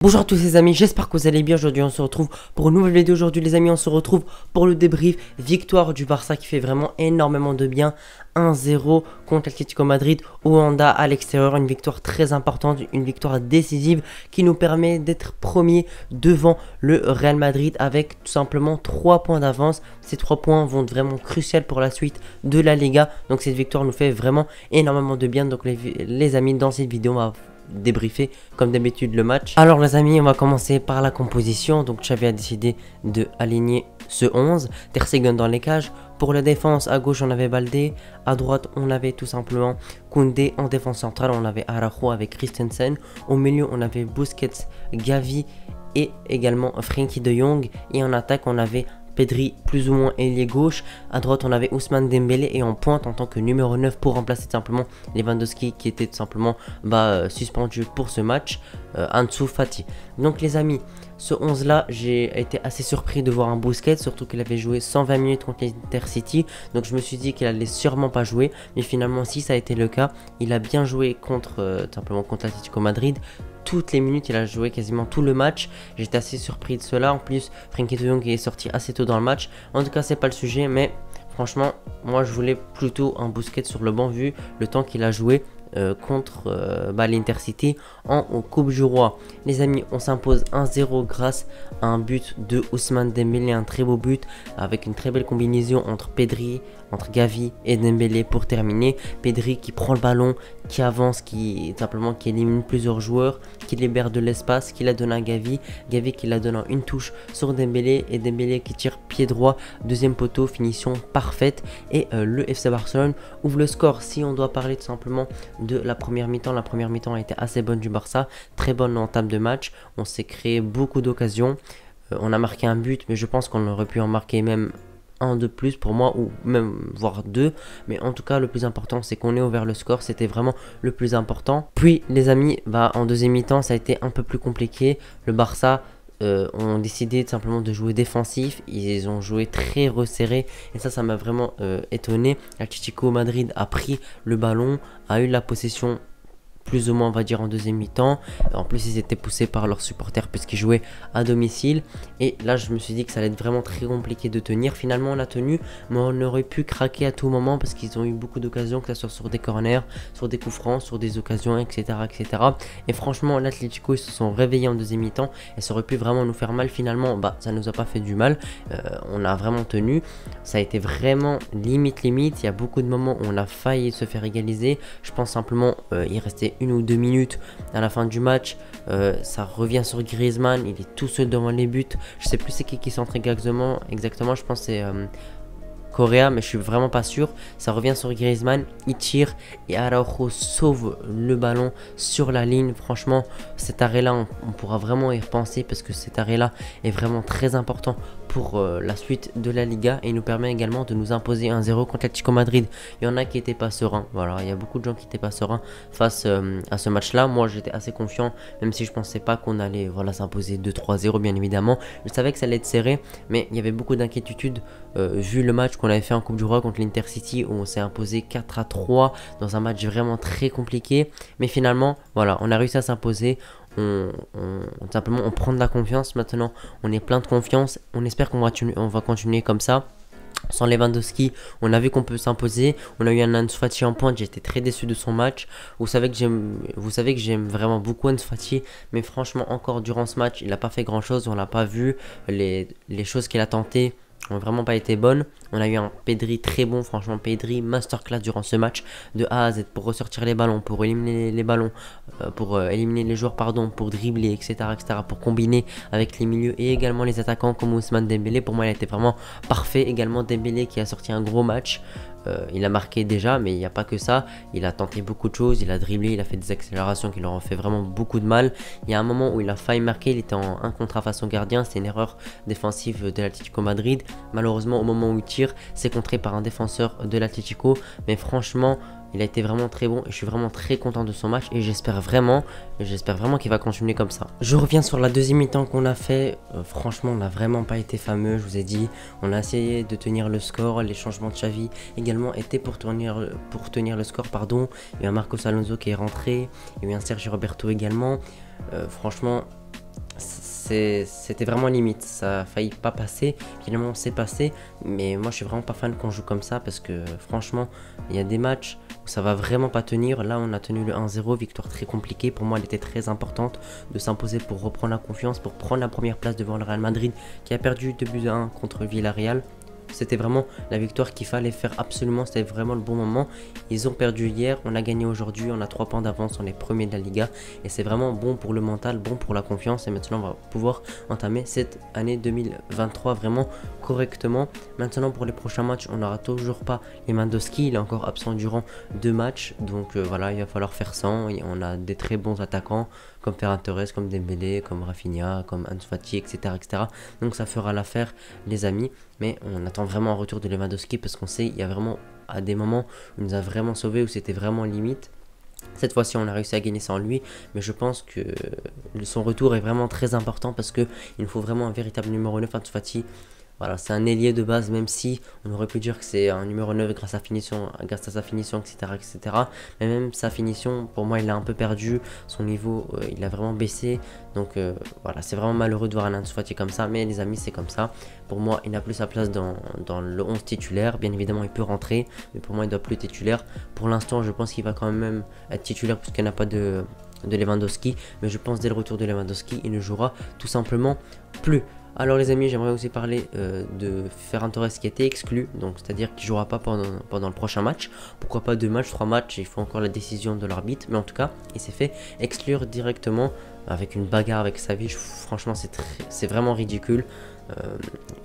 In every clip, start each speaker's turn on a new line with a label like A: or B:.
A: Bonjour à tous les amis, j'espère que vous allez bien. Aujourd'hui on se retrouve pour une nouvelle vidéo. Aujourd'hui les amis, on se retrouve pour le débrief. Victoire du Barça qui fait vraiment énormément de bien. 1-0 contre l'Atlético Madrid au Wanda à l'extérieur. Une victoire très importante, une victoire décisive qui nous permet d'être premier devant le Real Madrid avec tout simplement 3 points d'avance. Ces 3 points vont être vraiment cruciaux pour la suite de la Liga. Donc cette victoire nous fait vraiment énormément de bien. Donc les amis, dans cette vidéo on va débriefer comme d'habitude le match. Alors les amis, on va commencer par la composition. Donc Xavi a décidé de aligner ce 11. Ter Stegen dans les cages. Pour la défense, à gauche on avait Baldé, à droite on avait tout simplement Koundé, en défense centrale on avait Araujo avec Christensen, au milieu on avait Busquets, Gavi et également Frenkie de Jong, et en attaque on avait Pedri plus ou moins ailier gauche. À droite on avait Ousmane Dembélé et en pointe en tant que numéro 9 pour remplacer tout simplement Lewandowski qui était tout simplement suspendu pour ce match, Ansu Fati. Donc les amis, ce 11 là, j'ai été assez surpris de voir un Busquets, surtout qu'il avait joué 120 minutes contre l'Intercity. Donc je me suis dit qu'il allait sûrement pas jouer, mais finalement si ça a été le cas, il a bien joué contre simplement contre l'Atlético Madrid. Toutes les minutes, il a joué quasiment tout le match. J'étais assez surpris de cela. En plus, Frenkie de Jong est sorti assez tôt dans le match. En tout cas, c'est pas le sujet, mais franchement, moi je voulais plutôt un Busquets sur le banc vu le temps qu'il a joué contre l'Intercity en Coupe du Roi. Les amis, on s'impose 1-0 grâce à un but de Ousmane Dembélé, un très beau but avec une très belle combinaison entre Pedri, entre Gavi et Dembélé pour terminer. Pedri qui prend le ballon, qui avance, qui élimine plusieurs joueurs, qui libère de l'espace, qui la donne à Gavi, Gavi qui la donne en une touche sur Dembélé, et Dembélé qui tire pied droit, deuxième poteau, finition parfaite, et le FC Barcelone ouvre le score. Si on doit parler tout simplement de la première mi-temps a été assez bonne du Barça, très bonne entame de match, on s'est créé beaucoup d'occasions, on a marqué un but, mais je pense qu'on aurait pu en marquer même un de plus pour moi, ou même voire deux, mais en tout cas le plus important c'est qu'on ait ouvert le score, c'était vraiment le plus important. Puis les amis, en deuxième mi-temps ça a été un peu plus compliqué. Le Barça ont décidé simplement de jouer défensif, ils ont joué très resserré et ça m'a vraiment étonné. L'Atlético Madrid a pris le ballon, a eu la possession plus ou moins on va dire en deuxième mi-temps. En plus ils étaient poussés par leurs supporters puisqu'ils jouaient à domicile, et là je me suis dit que ça allait être vraiment très compliqué de tenir. Finalement on a tenu, mais on aurait pu craquer à tout moment parce qu'ils ont eu beaucoup d'occasions, que ce soit sur des corners, sur des coups francs, sur des occasions, etc. Et franchement l'Atlético ils se sont réveillés en deuxième mi-temps et ça aurait pu vraiment nous faire mal. Finalement ça nous a pas fait du mal, on a vraiment tenu, ça a été vraiment limite. Il y a beaucoup de moments où on a failli se faire égaliser. Je pense simplement il restait 1 ou 2 minutes à la fin du match, ça revient sur Griezmann, il est tout seul devant les buts. Je sais plus c'est qui centre exactement, je pense que c'est Correa, mais je suis vraiment pas sûr. Ça revient sur Griezmann, il tire et Araujo sauve le ballon sur la ligne. Franchement cet arrêt là on pourra vraiment y repenser parce que cet arrêt là est vraiment très important pour la suite de la Liga, et il nous permet également de nous imposer 1-0 contre l'Atlético Madrid. Il y en a qui n'étaient pas sereins, voilà, il y a beaucoup de gens qui n'étaient pas sereins face à ce match là. Moi j'étais assez confiant, même si je pensais pas qu'on allait s'imposer 2-3-0 bien évidemment. Je savais que ça allait être serré, mais il y avait beaucoup d'inquiétudes vu le match qu'on avait fait en Coupe du Roi contre l'Intercity où on s'est imposé 4-3 dans un match vraiment très compliqué. Mais finalement voilà, on a réussi à s'imposer. Simplement on prend de la confiance maintenant, on est plein de confiance, on espère qu'on va continuer comme ça. Sans Lewandowski, on a vu qu'on peut s'imposer. On a eu un Ansu Fati en pointe, j'étais très déçu de son match. Vous savez que j'aime vraiment beaucoup Ansu Fati, mais franchement encore durant ce match il n'a pas fait grand chose. On n'a pas vu les choses qu'il a tentées n'ont vraiment pas été bonnes. On a eu un Pedri très bon, franchement Pedri masterclass durant ce match de A à Z pour ressortir les ballons, pour éliminer les ballons, pour éliminer les joueurs pour dribbler, etc., pour combiner avec les milieux et également les attaquants comme Ousmane Dembélé. Pour moi il a été vraiment parfait. Également Dembélé qui a sorti un gros match. Il a marqué déjà, mais il n'y a pas que ça. Il a tenté beaucoup de choses, il a dribblé, il a fait des accélérations qui leur ont fait vraiment beaucoup de mal. Il y a un moment où il a failli marquer, il était en 1 contre 1 face au gardien. C'est une erreur défensive de l'Atlético Madrid. Malheureusement au moment où il tire, c'est contré par un défenseur de l'Atlético. Mais franchement il a été vraiment très bon et je suis vraiment très content de son match, et j'espère vraiment qu'il va continuer comme ça. Je reviens sur la deuxième mi-temps qu'on a fait. Franchement on n'a vraiment pas été fameux, je vous ai dit. On a essayé de tenir le score, les changements de Xavi également étaient pour tenir le score, pardon. Il y a un Marcos Alonso qui est rentré, il y a eu un Sergio Roberto également. Franchement c'était vraiment limite, ça a failli pas passer, finalement c'est passé, mais moi je suis vraiment pas fan qu'on joue comme ça parce que franchement il y a des matchs où ça va vraiment pas tenir. Là on a tenu le 1-0, victoire très compliquée, pour moi elle était très importante de s'imposer pour reprendre la confiance, pour prendre la première place devant le Real Madrid qui a perdu 2-1 contre Villarreal. C'était vraiment la victoire qu'il fallait faire absolument, c'était vraiment le bon moment. Ils ont perdu hier, on a gagné aujourd'hui, on a 3 points d'avance, on est premier de la Liga. Et c'est vraiment bon pour le mental, bon pour la confiance. Et maintenant on va pouvoir entamer cette année 2023 vraiment correctement. Maintenant pour les prochains matchs, on n'aura toujours pas Lewandowski, il est encore absent durant 2 matchs. Donc voilà, il va falloir faire sans. Et on a des très bons attaquants comme Ferran Torres, comme Dembélé, comme Rafinha, comme Ansu Fati, etc., etc. Donc ça fera l'affaire les amis. Mais on attend vraiment un retour de Lewandowski parce qu'on sait il y a vraiment à des moments où il nous a vraiment sauvé, où c'était vraiment limite. Cette fois-ci on a réussi à gagner sans lui, mais je pense que son retour est vraiment très important parce qu'il nous faut vraiment un véritable numéro 9. Ansu Fati, voilà, c'est un ailier de base, même si on aurait pu dire que c'est un numéro 9 grâce à sa finition, etc., etc. Mais même sa finition, pour moi, il l'a un peu perdu. Son niveau, il a vraiment baissé. Donc voilà, c'est vraiment malheureux de voir un Ansu Fati comme ça. Mais les amis, c'est comme ça. Pour moi, il n'a plus sa place dans le 11 titulaire. Bien évidemment, il peut rentrer. Mais pour moi, il ne doit plus être titulaire. Pour l'instant, je pense qu'il va quand même être titulaire parce qu'il n'y a pas de Lewandowski. Mais je pense dès le retour de Lewandowski, il ne jouera tout simplement plus. Alors les amis, j'aimerais aussi parler de Ferran Torres qui a été exclu, donc c'est-à-dire qu'il ne jouera pas pendant le prochain match. Pourquoi pas 2 matchs, 3 matchs, il faut encore la décision de l'arbitre, mais en tout cas, il s'est fait exclure directement avec une bagarre avec Savic. Franchement, c'est vraiment ridicule.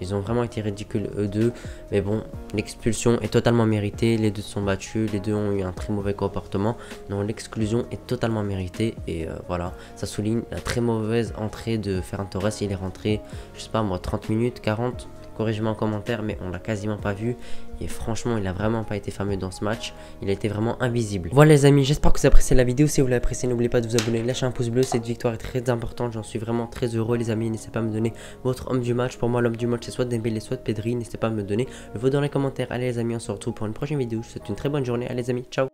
A: Ils ont vraiment été ridicules eux deux, mais bon, l'expulsion est totalement méritée, les deux se sont battus, les deux ont eu un très mauvais comportement, donc l'exclusion est totalement méritée. Et voilà, ça souligne la très mauvaise entrée de Ferran Torres. Il est rentré, je sais pas moi, 30 minutes, 40, corrigez-moi en commentaire, mais on l'a quasiment pas vu. Et franchement, il a vraiment pas été fameux dans ce match. Il a été vraiment invisible. Voilà les amis, j'espère que vous avez apprécié la vidéo. Si vous l'avez apprécié, n'oubliez pas de vous abonner, lâcher un pouce bleu. Cette victoire est très importante. J'en suis vraiment très heureux les amis. N'hésitez pas à me donner votre homme du match. Pour moi, l'homme du match, c'est soit Dembélé, soit Pedri. N'hésitez pas à me donner le vote dans les commentaires. Allez les amis, on se retrouve pour une prochaine vidéo. Je vous souhaite une très bonne journée. Allez les amis, ciao.